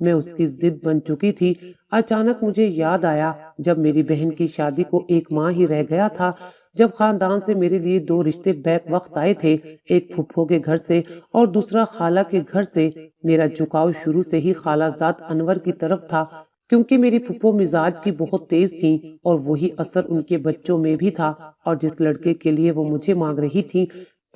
میں اس کی ضد بن چکی تھی۔ اچانک مجھے یاد آیا جب میری بہن کی شادی کو 1 ماہ ہی رہ گیا تھا، جب خاندان سے میرے لیے 2 رشتے بیک وقت آئے تھے، ایک پھپھو کے گھر سے اور دوسرا خالہ کے گھر سے۔ میرا جھکاؤ شروع سے ہی خالہ زاد انور کی طرف تھا، کیونکہ میری پھپھو مزاج کی بہت تیز تھی اور وہی اثر ان کے بچوں میں بھی تھا، اور جس لڑکے کے لیے وہ مجھے مانگ رہی تھی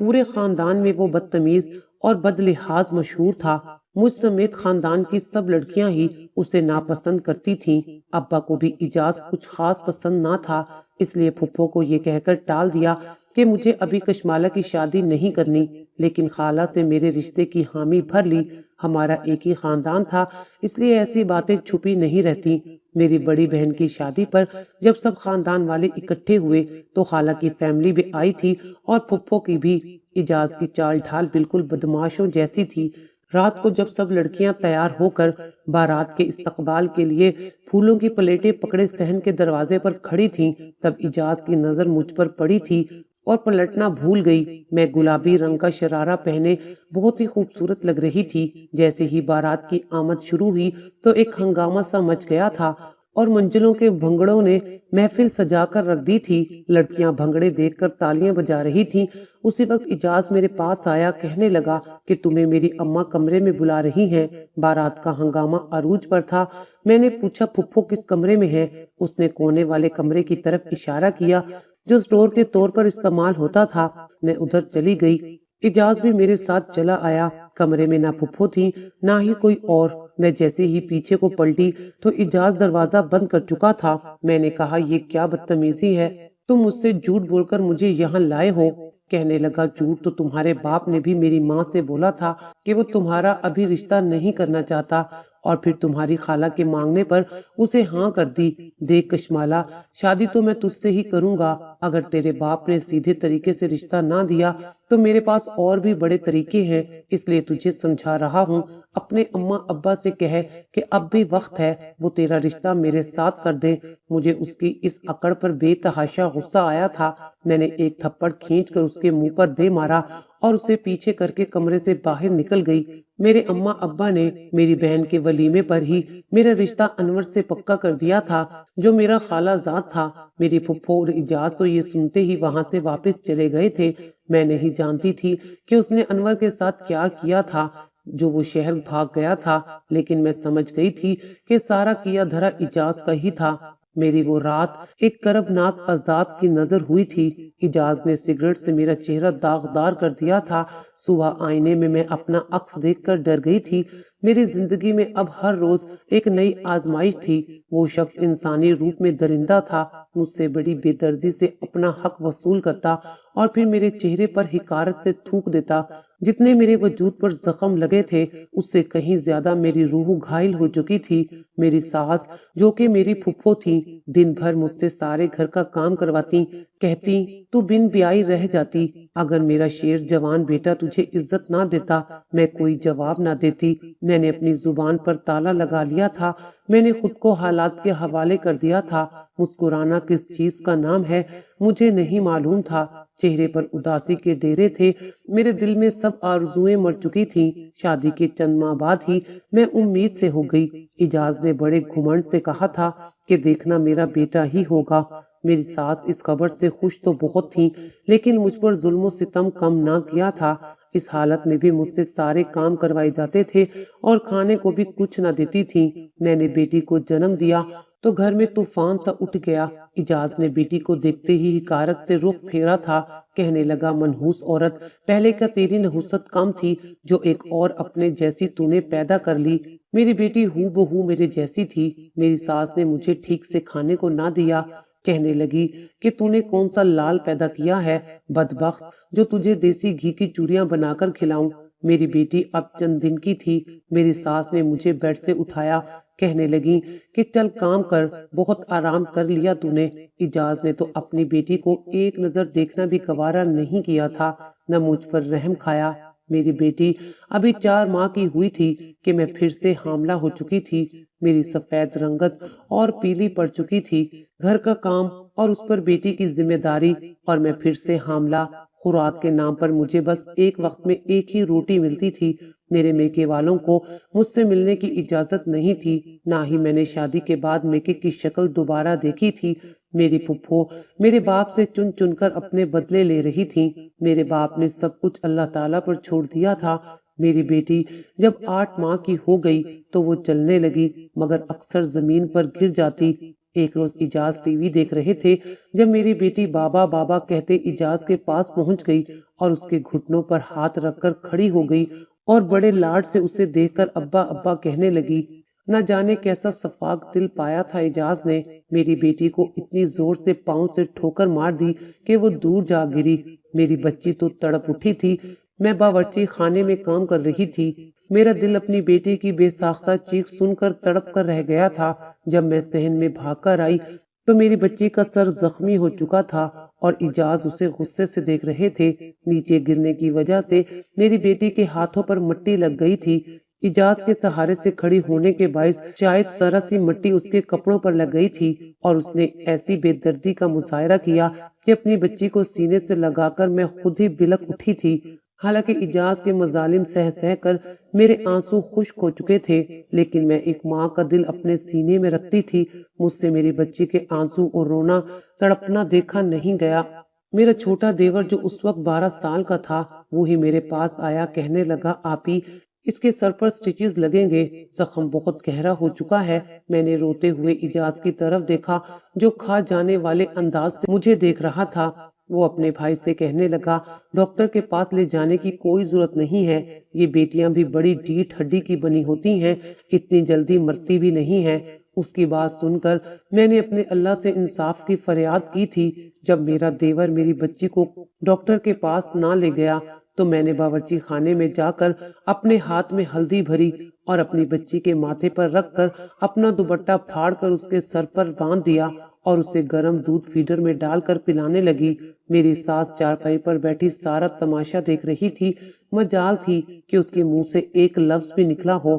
پورے خاندان میں وہ بدتمیز اور بد لحاظ مشہور تھا۔ مجھ سمیت خاندان کی سب لڑکیاں ہی اسے ناپسند کرتی تھیں۔ ابا کو بھی اجاز کچھ خاص پسند نہ تھا، اس لیے پھپھو کو یہ کہہ کر ٹال دیا کہ مجھے ابھی کشمالہ کی شادی نہیں کرنی، لیکن خالہ سے میرے رشتے کی حامی بھر لی۔ ہمارا ایک ہی خاندان تھا، اس لیے ایسی باتیں چھپی نہیں رہتی۔ میری بڑی بہن کی شادی پر جب سب خاندان والے اکٹھے ہوئے تو خالہ کی فیملی بھی آئی تھی اور پھپھو کی بھی۔ اجاز کی چال ڈھال بالکل بدماشوں جیسی تھی۔ رات کو جب سب لڑکیاں تیار ہو کر بارات کے استقبال کے لیے پھولوں کی پلیٹیں پکڑے صحن کے دروازے پر کھڑی تھیں، تب اجاز کی نظر مجھ پر پڑی تھی اور پلٹنا بھول گئی۔ میں گلابی رنگ کا شرارہ پہنے بہت ہی خوبصورت لگ رہی تھی۔ جیسے ہی بارات کی آمد شروع ہوئی تو ایک ہنگامہ سا مچ گیا تھا اور منجلوں کے بھنگڑوں نے محفل سجا کر رکھ دی تھی۔ لڑکیاں بھنگڑے دیکھ کر تالیاں بجا رہی تھیں۔ اسی وقت اجاز میرے پاس آیا، کہنے لگا کہ تمہیں میری اماں کمرے میں بلا رہی ہیں۔ بارات کا ہنگامہ عروج پر تھا۔ میں نے پوچھا پھپھو کس کمرے میں ہے؟ اس نے کونے والے کمرے کی طرف اشارہ کیا جو اسٹور کے طور پر استعمال ہوتا تھا۔ میں ادھر چلی گئی۔ اجاز بھی میرے ساتھ چلا آیا۔ کمرے میں نہ پھپھو تھی نہ ہی کوئی اور۔ میں جیسے ہی پیچھے کو پلٹی تو اجاز دروازہ بند کر چکا تھا۔ میں نے کہا یہ کیا بدتمیزی ہے، تم مجھ سے جھوٹ بول کر مجھے یہاں لائے ہو؟ کہنے لگا جھوٹ تو تمہارے باپ نے بھی میری ماں سے بولا تھا کہ وہ تمہارا ابھی رشتہ نہیں کرنا چاہتا، اور پھر تمہاری خالہ کے مانگنے پر اسے ہاں کر دی۔ دیکھ کشمالہ، شادی تو میں تجھ سے ہی کروں گا۔ اگر تیرے باپ نے سیدھے طریقے سے رشتہ نہ دیا تو میرے پاس اور بھی بڑے طریقے ہیں، اس لیے تجھے سمجھا رہا ہوں۔ اپنے اماں ابا سے کہہ کہ اب بھی وقت ہے، وہ تیرا رشتہ میرے ساتھ کر دیں۔ مجھے اس کی اس اکڑ پر بے تحاشا غصہ آیا تھا۔ میں نے ایک تھپڑ کھینچ کر اس کے منہ پر دے مارا اور اسے پیچھے کر کے کمرے سے باہر نکل گئی۔ میرے اماں ابا نے میری بہن کے ولیمے پر ہی میرا رشتہ انور سے پکا کر دیا تھا، جو میرا خالہ زاد تھا۔ میری پھپھو اور اجاز تو یہ سنتے ہی وہاں سے واپس چلے گئے تھے۔ میں نہیں جانتی تھی کہ اس نے انور کے ساتھ کیا کیا تھا جو وہ شہر بھاگ گیا تھا، لیکن میں سمجھ گئی تھی کہ سارا کیا دھرا اجاز کا ہی تھا۔ میری وہ رات ایک کربناک عذاب کی نظر ہوئی تھی۔ اجاز نے سگریٹ سے میرا چہرہ داغدار کر دیا تھا۔ صبح آئینے میں اپنا عکس دیکھ کر ڈر گئی تھی۔ میری زندگی میں اب ہر روز ایک نئی آزمائش تھی۔ وہ شخص انسانی روپ میں درندہ تھا، مجھ سے بڑی بے دردی سے اپنا حق وصول کرتا اور پھر میرے چہرے پر حقارت سے تھوک دیتا۔ جتنے میرے وجود پر زخم لگے تھے اس سے کہیں زیادہ میری روح گھائل ہو چکی تھی۔ میری ساس جو کہ میری پھپھو تھی دن بھر مجھ سے سارے گھر کا کام کرواتی، کہتی تو بن بیائی رہ جاتی۔ اگر میرا شیر جوان بیٹا تجھے عزت نہ دیتا میں کوئی جواب نہ دیتی۔ میں نے اپنی زبان پر تالا لگا لیا تھا۔ میں نے خود کو حالات کے حوالے کر دیا تھا۔ مسکرانا کس چیز کا نام ہے مجھے نہیں معلوم تھا۔ چہرے پر اداسی کے ڈیرے تھے۔ میرے دل میں سب آرزوئیں مر چکی تھیں۔ شادی کے چند ماہ بعد ہی میں امید سے ہو گئی۔ اجاز نے بڑے گھمنڈ سے کہا تھا کہ دیکھنا میرا بیٹا ہی ہوگا۔ میری ساس اس خبر سے خوش تو بہت تھی، لیکن مجھ پر ظلم و ستم کم نہ کیا تھا۔ اس حالت میں بھی مجھ سے سارے کام کروائے جاتے تھے اور کھانے کو بھی کچھ نہ دیتی تھی۔ میں نے بیٹی کو جنم دیا تو گھر میں طوفان سا اٹھ گیا۔ اجاز نے بیٹی کو دیکھتے ہی حقارت سے رخ پھیرا تھا، کہنے لگا منحوس عورت، پہلے کا تیری نحوست کم تھی جو ایک اور اپنے جیسی تو نے پیدا کر لی۔ میری بیٹی ہو بہو میرے جیسی تھی۔ میری ساس نے مجھے ٹھیک سے کھانے کو نہ دیا، کہنے لگی کہ تو نے کون سا لال پیدا کیا ہے بدبخت جو تجھے دیسی گھی کی چوریاں بنا کر کھلاؤں۔ میری بیٹی اب چند دن کی تھی۔ میری ساس نے مجھے بیڈ سے اٹھایا، کہنے لگی کہ چل کام کر، بہت آرام کر لیا تو نے۔ اجاز نے تو اپنی بیٹی کو ایک نظر دیکھنا بھی گوارا نہیں کیا تھا، نہ مجھ پر رحم کھایا۔ میری بیٹی ابھی 4 ماہ کی ہوئی تھی کہ میں پھر سے حاملہ ہو چکی تھی۔ میری سفید رنگت اور پیلی پڑ چکی تھی۔ گھر کا کام اور اس پر بیٹی کی ذمہ داری، اور میں پھر سے حاملہ۔ خوراک کے نام پر مجھے بس ایک وقت میں ایک ہی روٹی ملتی تھی۔ میرے میکے والوں کو مجھ سے ملنے کی اجازت نہیں تھی، نہ ہی میں نے شادی کے بعد میکے کی شکل دوبارہ دیکھی تھی۔ میری پھپھو میرے باپ سے چن چن کر اپنے بدلے لے رہی تھیں۔ میرے باپ نے سب کچھ اللہ تعالیٰ پر چھوڑ دیا تھا۔ میری بیٹی جب 8 ماہ کی ہو گئی تو وہ چلنے لگی، مگر اکثر زمین پر گر جاتی۔ ایک روز اجاز ٹی وی دیکھ رہے تھے جب میری بیٹی بابا بابا کہتے اجاز کے پاس پہنچ گئی اور اس کے گھٹنوں پر ہاتھ رکھ کر کھڑی ہو گئی اور بڑے لاڈ سے اسے دیکھ کر ابا ابا کہنے لگی۔ نہ جانے کیسا شفاق دل پایا تھا اجاز نے، میری بیٹی کو اتنی زور سے پاؤں سے ٹھوکر مار دی کہ وہ دور جا گری۔ میری بچی تو تڑپ اٹھی تھی۔ میں باورچی خانے میں کام کر رہی تھی۔ میرا دل اپنی بیٹی کی بے ساختہ چیخ سن کر تڑپ کر رہ گیا تھا۔ جب میں صحن میں بھاگ کر آئی تو میری بچی کا سر زخمی ہو چکا تھا اور اجاز اسے غصے سے دیکھ رہے تھے۔ نیچے گرنے کی وجہ سے میری بیٹی کے ہاتھوں پر مٹی لگ گئی تھی۔ اجاز کے سہارے سے کھڑی ہونے کے باعث شاید ذرا سی مٹی اس کے کپڑوں پر لگ گئی تھی اور اس نے ایسی بے دردی کا مظاہرہ کیا کہ اپنی بچی کو سینے سے لگا کر میں خود ہی بلک اٹھی تھی۔ حالانکہ اجاز کے مظالم سہ سہ کر میرے آنسو خشک ہو چکے تھے، لیکن میں ایک ماں کا دل اپنے سینے میں رکھتی تھی۔ مجھ سے میری بچی کے آنسو اور رونا تڑپنا دیکھا نہیں گیا۔ میرا چھوٹا دیور جو اس وقت 12 سال کا تھا، وہی میرے پاس آیا، کہنے لگا، آپی اس کے سر پر سٹیچز لگیں گے، زخم بہت گہرا ہو چکا ہے۔ میں نے روتے ہوئے اجاز کی طرف دیکھا جو کھا جانے والے انداز سے مجھے دیکھ رہا تھا۔ وہ اپنے بھائی سے کہنے لگا، ڈاکٹر کے پاس لے جانے کی کوئی ضرورت نہیں ہے، یہ بیٹیاں بھی بڑی ڈھیٹ ہڈی کی بنی ہوتی ہیں، اتنی جلدی مرتی بھی نہیں ہیں۔ اس کی بات سن کر میں نے اپنے اللہ سے انصاف کی فریاد کی تھی۔ جب میرا دیور میری بچی کو ڈاکٹر کے پاس نہ لے گیا تو میں نے باورچی خانے میں جا کر اپنے ہاتھ میں ہلدی بھری اور اپنی بچی کے ماتھے پر رکھ کر اپنا دوپٹہ پھاڑ کر اس کے سر پر باندھ دیا اور اسے گرم دودھ فیڈر میں ڈال کر پلانے لگی۔ میری ساس چارپائی پر بیٹھی سارا تماشا دیکھ رہی تھی۔ مجال تھی کہ اس کے منہ سے ایک لفظ بھی نکلا ہو۔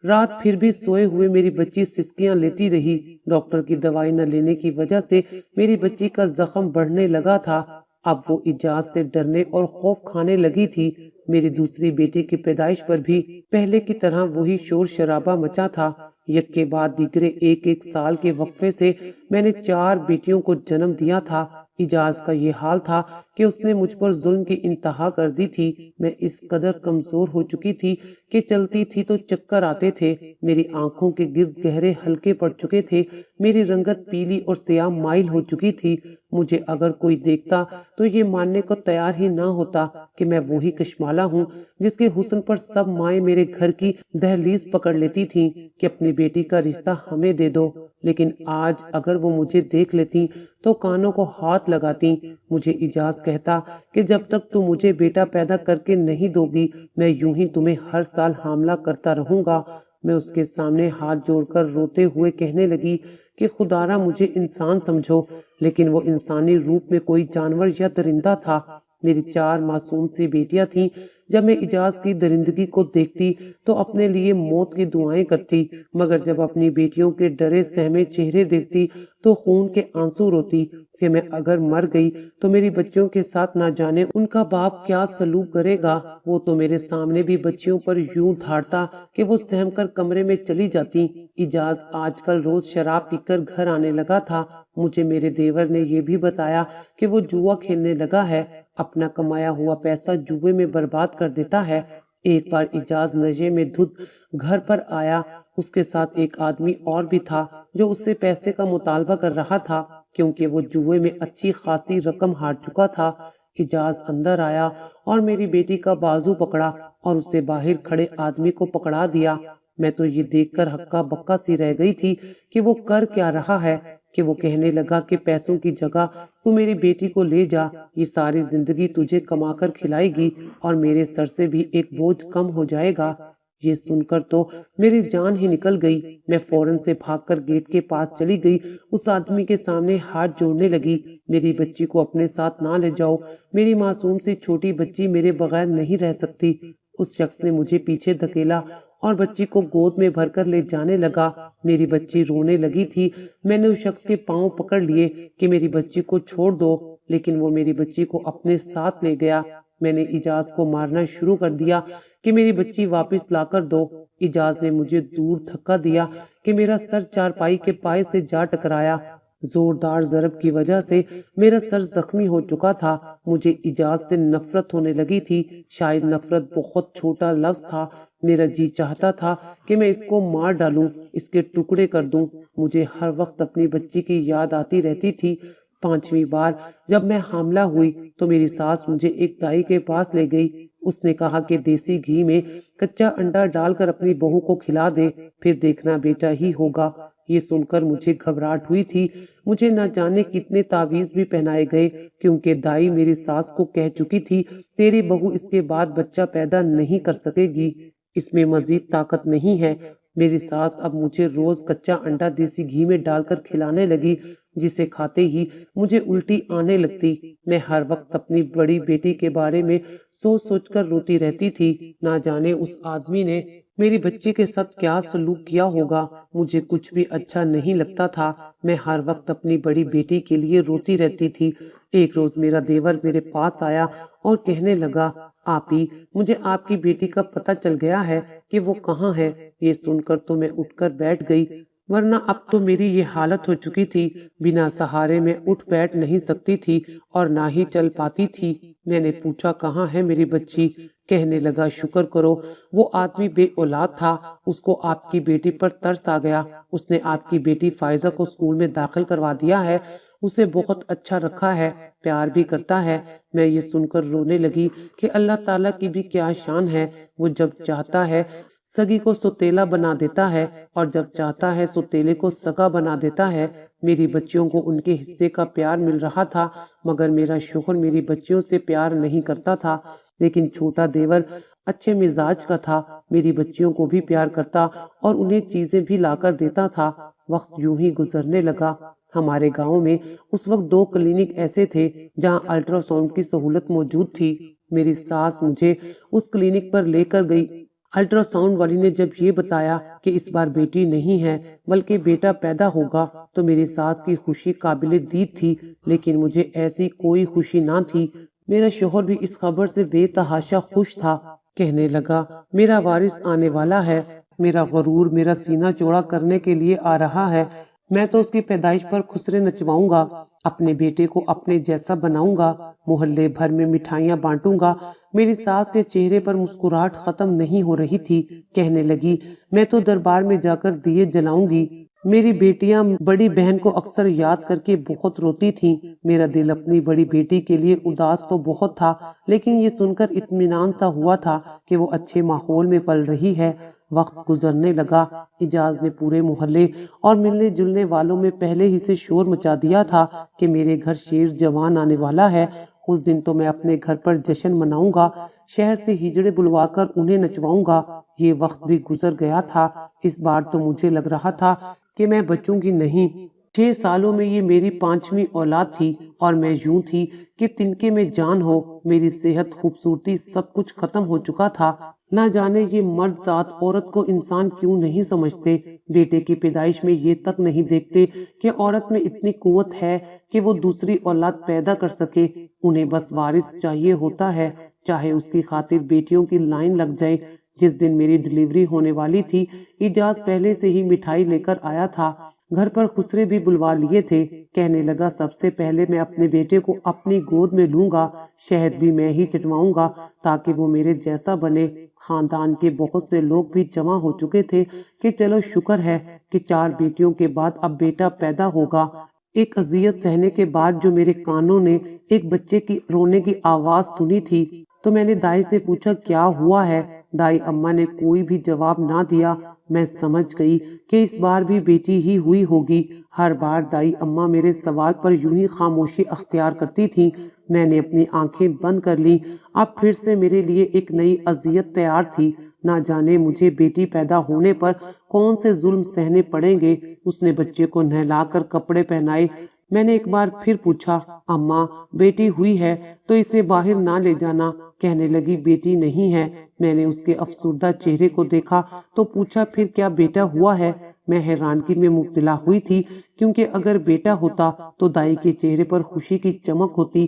رات پھر بھی سوئے ہوئے میری بچی سسکیاں لیتی رہی۔ ڈاکٹر کی دوائی نہ لینے کی وجہ سے میری بچی کا زخم بڑھنے لگا تھا۔ اب وہ اجاز سے ڈرنے اور خوف کھانے لگی تھی۔ میری دوسری بیٹی کی پیدائش پر بھی پہلے کی طرح وہی شور شرابہ مچا تھا۔ یک کے بعد دیگرے ایک سال کے وقفے سے میں نے 4 بیٹیوں کو جنم دیا تھا۔ اجاز کا یہ حال تھا کہ اس نے مجھ پر ظلم کی انتہا کر دی تھی۔ میں اس قدر کمزور ہو چکی تھی کہ چلتی تھی تو چکر آتے تھے، میری آنکھوں کے گرد گہرے حلقے پڑ چکے تھے، میری رنگت پیلی اور سیاہ مائل ہو چکی تھی۔ مجھے اگر کوئی دیکھتا تو یہ ماننے کو تیار ہی نہ ہوتا کہ میں وہی کشمالہ ہوں جس کے حسن پر سب مائیں میرے گھر کی دہلیز پکڑ لیتی تھیں کہ اپنی بیٹی کا رشتہ ہمیں دے دو۔ لیکن آج اگر وہ مجھے دیکھ لیتی تو کانوں کو ہاتھ لگاتی۔ مجھے اجاز کہتا کہ جب تک تو مجھے بیٹا پیدا کر کے نہیں دو گی، میں یوں ہی تمہیں ہر سال حاملہ کرتا رہوں گا۔ میں اس کے سامنے ہاتھ جوڑ کر روتے ہوئے کہنے لگی کہ خدا را مجھے انسان سمجھو، لیکن وہ انسانی روپ میں کوئی جانور یا درندہ تھا۔ میری 4 معصوم سی بیٹیاں تھیں۔ جب میں اجاز کی درندگی کو دیکھتی تو اپنے لیے موت کی دعائیں کرتی، مگر جب اپنی بیٹیوں کے ڈرے سہمے چہرے دیکھتی تو خون کے آنسو روتی کہ میں اگر مر گئی تو میری بچیوں کے ساتھ نہ جانے ان کا باپ کیا سلوک کرے گا۔ وہ تو میرے سامنے بھی بچیوں پر یوں دھاڑتا کہ وہ سہم کر کمرے میں چلی جاتی۔ اجاز آج کل روز شراب پی کر گھر آنے لگا تھا۔ مجھے میرے دیور نے یہ بھی بتایا کہ وہ جوا کھیلنے لگا ہے، اپنا کمایا ہوا پیسہ جوئے میں برباد کر دیتا ہے۔ ایک بار اجاز نشے میں دھت گھر پر آیا۔ اس کے ساتھ ایک آدمی اور بھی تھا جو اس سے پیسے کا مطالبہ کر رہا تھا کیونکہ وہ جوئے میں اچھی خاصی رقم ہار چکا تھا۔ اجاز اندر آیا اور میری بیٹی کا بازو پکڑا اور اسے باہر کھڑے آدمی کو پکڑا دیا۔ میں تو یہ دیکھ کر ہکا بکا سی رہ گئی تھی کہ وہ کر کیا رہا ہے، کہ وہ کہنے لگا کہ پیسوں کی جگہ تو میری بیٹی کو لے جا، یہ ساری زندگی تجھے کما کر کھلائے گی اور میرے سر سے بھی ایک بوجھ کم ہو جائے گا۔ یہ سن کر تو میری جان ہی نکل گئی۔ میں فوراً سے بھاگ کر گیٹ کے پاس چلی گئی، اس آدمی کے سامنے ہاتھ جوڑنے لگی، میری بچی کو اپنے ساتھ نہ لے جاؤ، میری معصوم سی چھوٹی بچی میرے بغیر نہیں رہ سکتی۔ اس شخص نے مجھے پیچھے دھکیلا اور بچی کو گود میں بھر کر لے جانے لگا۔ میری بچی رونے لگی تھی۔ میں نے اس شخص کے پاؤں پکڑ لیے کہ میری بچی کو چھوڑ دو، لیکن وہ میری بچی کو اپنے ساتھ لے گیا۔ میں نے اجاز کو مارنا شروع کر دیا کہ میری بچی واپس لا کر دو۔ اجاز نے مجھے دور دھکا دیا کہ میرا سر چارپائی کے پائے سے جا ٹکرایا۔ زوردار ضرب کی وجہ سے میرا سر زخمی ہو چکا تھا۔ مجھے اجاز سے نفرت ہونے لگی تھی۔ شاید نفرت بہت چھوٹا لفظ تھا۔ میرا جی چاہتا تھا کہ میں اس کو مار ڈالوں، اس کے ٹکڑے کر دوں۔ مجھے ہر وقت اپنی بچی کی یاد آتی رہتی تھی۔ 5ویں بار جب میں حاملہ ہوئی تو میری ساس مجھے ایک دائی کے پاس لے گئی۔ اس نے کہا کہ دیسی گھی میں کچا انڈا ڈال کر اپنی بہو کو کھلا دے، پھر دیکھنا بیٹا ہی ہوگا۔ یہ سن کر مجھے گھبراہٹ ہوئی تھی۔ مجھے نہ جانے کتنے تعویذ بھی پہنائے گئے، کیونکہ دائی میری ساس کو کہہ چکی تھی تیری بہو اس کے بعد بچہ پیدا نہیں کر سکے گی، اس میں مزید طاقت نہیں ہے۔ میری ساس اب مجھے روز کچا انڈا دیسی گھی میں ڈال کر کھلانے لگی، جسے کھاتے ہی مجھے الٹی آنے لگتی۔ میں ہر وقت اپنی بڑی بیٹی کے بارے میں سوچ سوچ کر روتی رہتی تھی۔ نہ جانے اس آدمی نے میری بچی کے ساتھ کیا سلوک کیا ہوگا۔ مجھے کچھ بھی اچھا نہیں لگتا تھا۔ میں ہر وقت اپنی بڑی بیٹی کے لیے روتی رہتی تھی۔ ایک روز میرا دیور میرے پاس آیا اور کہنے لگا، آپی، مجھے آپ کی بیٹی کا پتہ چل گیا ہے کہ وہ کہاں ہے۔ یہ سن کر تو میں اٹھ کر بیٹھ گئی، ورنہ اب تو میری یہ حالت ہو چکی تھی۔ بنا سہارے میں اٹھ بیٹھ نہیں سکتی تھی اور نہ ہی چل پاتی تھی۔ میں نے پوچھا کہاں ہے میری بچی؟ کہنے لگا شکر کرو، وہ آدمی بے اولاد تھا، اس کو آپ کی بیٹی پر ترس آ گیا، اس نے آپ کی بیٹی فائزہ کو اسکول میں داخل کروا دیا ہے، اسے بہت اچھا رکھا ہے، پیار بھی کرتا ہے۔ میں یہ سن کر رونے لگی کہ اللہ تعالیٰ کی بھی کیا شان ہے، وہ جب چاہتا ہے سگی کو سوتیلا بنا دیتا ہے اور جب چاہتا ہے سوتیلے کو سگا بنا دیتا ہے۔ میری بچیوں کو ان کے حصے کا پیار مل رہا تھا، مگر میرا شوہر میری بچیوں سے پیار نہیں کرتا تھا۔ لیکن چھوٹا دیور اچھے مزاج کا تھا، میری بچیوں کو بھی پیار کرتا اور انہیں چیزیں بھی لا کر دیتا تھا۔ وقت یوں ہی گزرنے لگا۔ ہمارے گاؤں میں اس وقت 2 کلینک ایسے تھے جہاں الٹرا ساؤنڈ کی سہولت موجود تھی۔ میری ساس مجھے اس کلینک پر لے کر گئی۔ الٹرا ساؤنڈ والی نے جب یہ بتایا کہ اس بار بیٹی نہیں ہے بلکہ بیٹا پیدا ہوگا تو میری ساس کی خوشی قابل دید تھی، لیکن مجھے ایسی کوئی خوشی نہ تھی۔ میرا شوہر بھی اس خبر سے بے تحاشا خوش تھا۔ کہنے لگا میرا وارث آنے والا ہے، میرا غرور میرا سینہ چوڑا کرنے کے لیے آ رہا ہے، میں تو اس کی پیدائش پر خسرے نچواؤں گا، اپنے بیٹے کو اپنے جیسا بناؤں گا، محلے بھر میں مٹھائیاں بانٹوں گا۔ میری ساس کے چہرے پر مسکراہٹ ختم نہیں ہو رہی تھی۔ کہنے لگی میں تو دربار میں جا کر دیے جلاؤں گی۔ میری بیٹیاں بڑی بہن کو اکثر یاد کر کے بہت روتی تھیں۔ میرا دل اپنی بڑی بیٹی کے لیے اداس تو بہت تھا، لیکن یہ سن کر اطمینان سا ہوا تھا کہ وہ اچھے ماحول میں پل رہی ہے۔ وقت گزرنے لگا۔ اجاز نے پورے محلے اور ملنے جلنے والوں میں پہلے ہی سے شور مچا دیا تھا کہ میرے گھر شیر جوان آنے والا ہے۔ اس دن تو میں اپنے گھر پر جشن مناؤں گا، شہر سے ہجڑے بلوا کر انہیں نچواؤں گا۔ یہ وقت بھی گزر گیا تھا۔ اس بار تو مجھے لگ رہا تھا کہ میں بچوں گی نہیں۔ 6 سالوں میں یہ میری 5ویں اولاد تھی اور میں یوں تھی کہ تنکے میں جان ہو۔ میری صحت، خوبصورتی، سب کچھ ختم ہو چکا تھا۔ نہ جانے یہ مرد ذات عورت کو انسان کیوں نہیں سمجھتے، بیٹے کی پیدائش میں یہ تک نہیں دیکھتے کہ عورت میں اتنی قوت ہے کہ وہ دوسری اولاد پیدا کر سکے۔ انہیں بس وارث چاہیے ہوتا ہے، چاہے اس کی خاطر بیٹیوں کی لائن لگ جائے۔ جس دن میری ڈلیوری ہونے والی تھی، اجاز پہلے سے ہی مٹھائی لے کر آیا تھا، گھر پر خسرے بھی بلوا لیے تھے۔ کہنے لگا سب سے پہلے میں اپنے بیٹے کو اپنی گود میں لوں گا، شہد بھی میں ہی چٹواؤں گا تاکہ وہ میرے جیسا بنے۔ خاندان کے بہت سے لوگ بھی جمع ہو چکے تھے کہ چلو شکر ہے کہ 4 بیٹیوں کے بعد اب بیٹا پیدا ہوگا۔ ایک اذیت سہنے کے بعد جو میرے کانوں نے ایک بچے کی رونے کی آواز سنی تھی تو میں نے دائی سے پوچھا کیا ہوا ہے۔ دائی اماں نے کوئی بھی جواب نہ دیا۔ میں سمجھ گئی کہ اس بار بھی بیٹی ہی ہوئی ہوگی۔ ہر بار دائی اماں میرے سوال پر یوں ہی خاموشی اختیار کرتی تھی۔ میں نے اپنی آنکھیں بند کر لیں۔ اب پھر سے میرے لیے ایک نئی اذیت تیار تھی۔ نہ جانے مجھے بیٹی پیدا ہونے پر کون سے ظلم سہنے پڑیں گے۔ اس نے بچے کو نہلا کر کپڑے پہنائے۔ میں نے ایک بار پھر پوچھا اماں بیٹی ہوئی ہے تو اسے باہر نہ لے جانا۔ کہنے لگی بیٹی نہیں ہے۔ میں نے اس کے افسردہ چہرے کو دیکھا تو پوچھا پھر کیا بیٹا ہوا ہے؟ میں حیرانگی میں مبتلا ہوئی تھی، کیونکہ اگر بیٹا ہوتا تو دائی کے چہرے پر خوشی کی چمک ہوتی،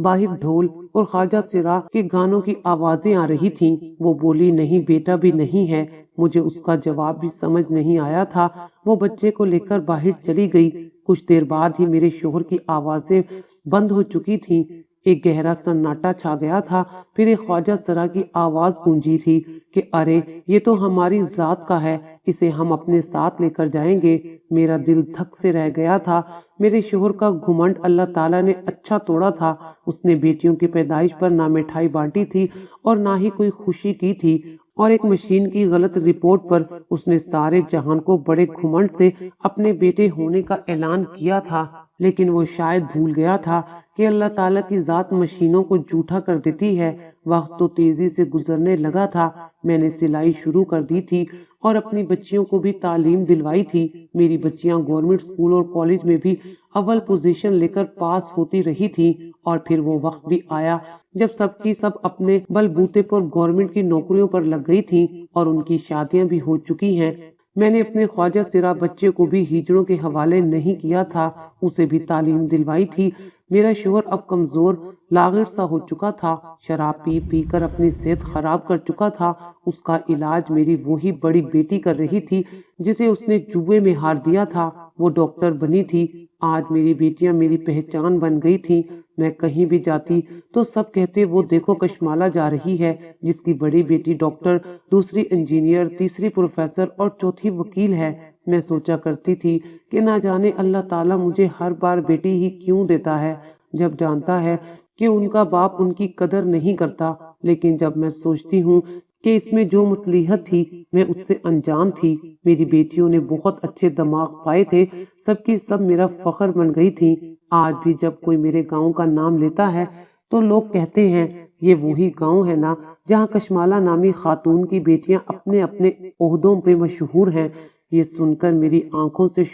باہر ڈھول اور خواجہ سرا کے گانوں کی آوازیں آ رہی تھیں۔ وہ بولی نہیں بیٹا بھی نہیں ہے۔ مجھے اس کا جواب بھی سمجھ نہیں آیا تھا۔ وہ بچے کو لے کر باہر چلی گئی۔ کچھ دیر بعد ہی میرے شوہر کی آوازیں بند ہو چکی تھیں۔ ایک گہرا سناٹا چھا گیا تھا۔ پھر ایک خواجہ سرا کی آواز گونجی تھی کہ ارے یہ تو ہماری ذات کا ہے، اسے ہم اپنے ساتھ لے کر جائیں گے۔ میرا دل دھک سے رہ گیا تھا۔ میرے شوہر کا گھمنڈ اللہ تعالیٰ نے اچھا توڑا تھا۔ اس نے بیٹیوں کی پیدائش پر نہ مٹھائی بانٹی تھی اور نہ ہی کوئی خوشی کی تھی، اور ایک مشین کی غلط رپورٹ پر اس نے سارے جہان کو بڑے گھمنڈ سے اپنے بیٹے ہونے کا اعلان کیا تھا۔ لیکن وہ شاید بھول گیا تھا کہ اللہ تعالیٰ کی ذات مشینوں کو جھوٹا کر دیتی ہے۔ وقت تو تیزی سے گزرنے لگا تھا۔ میں نے سلائی شروع کر دی تھی اور اپنی بچیوں کو بھی تعلیم دلوائی تھی۔ میری بچیاں گورنمنٹ اسکول اور کالج میں بھی اول پوزیشن لے کر پاس ہوتی رہی تھی، اور پھر وہ وقت بھی آیا جب سب کی سب اپنے بل بوتے پر گورنمنٹ کی نوکریوں پر لگ گئی تھی اور ان کی شادیاں بھی ہو چکی ہیں۔ میں نے اپنے خواجہ سرا بچے کو بھی ہجڑوں کے حوالے نہیں کیا تھا، اسے بھی تعلیم دلوائی تھی۔ میرا شوہر اب کمزور لاغر سا ہو چکا تھا، شراب پی پی کر اپنی صحت خراب کر چکا تھا۔ اس کا علاج میری وہی بڑی بیٹی کر رہی تھی جسے اس نے جوئے میں ہار دیا تھا۔ وہ ڈاکٹر بنی تھی۔ آج میری بیٹیاں میری پہچان بن گئی تھی۔ میں کہیں بھی جاتی تو سب کہتے وہ دیکھو کشمالہ جا رہی ہے، جس کی بڑی بیٹی ڈاکٹر، دوسری انجینئر، تیسری پروفیسر اور چوتھی وکیل ہے۔ میں سوچا کرتی تھی کہ نہ جانے اللہ تعالیٰ مجھے ہر بار بیٹی ہی کیوں دیتا ہے، جب جانتا ہے کہ ان کا باپ ان کی قدر نہیں کرتا۔ لیکن جب میں سوچتی ہوں کہ اس میں جو مصلحت تھی میں اس سے انجان تھی۔ میری بیٹیوں نے بہت اچھے دماغ پائے تھے، سب کی سب میرا فخر بن گئی تھی۔ آج بھی جب کوئی میرے گاؤں کا نام لیتا ہے تو لوگ کہتے ہیں یہ وہی گاؤں ہے نا جہاں کشمالہ نامی خاتون کی بیٹیاں اپنے اپنے عہدوں پہ مشہور ہیں۔ یہ سن کر میری آنکھوں سے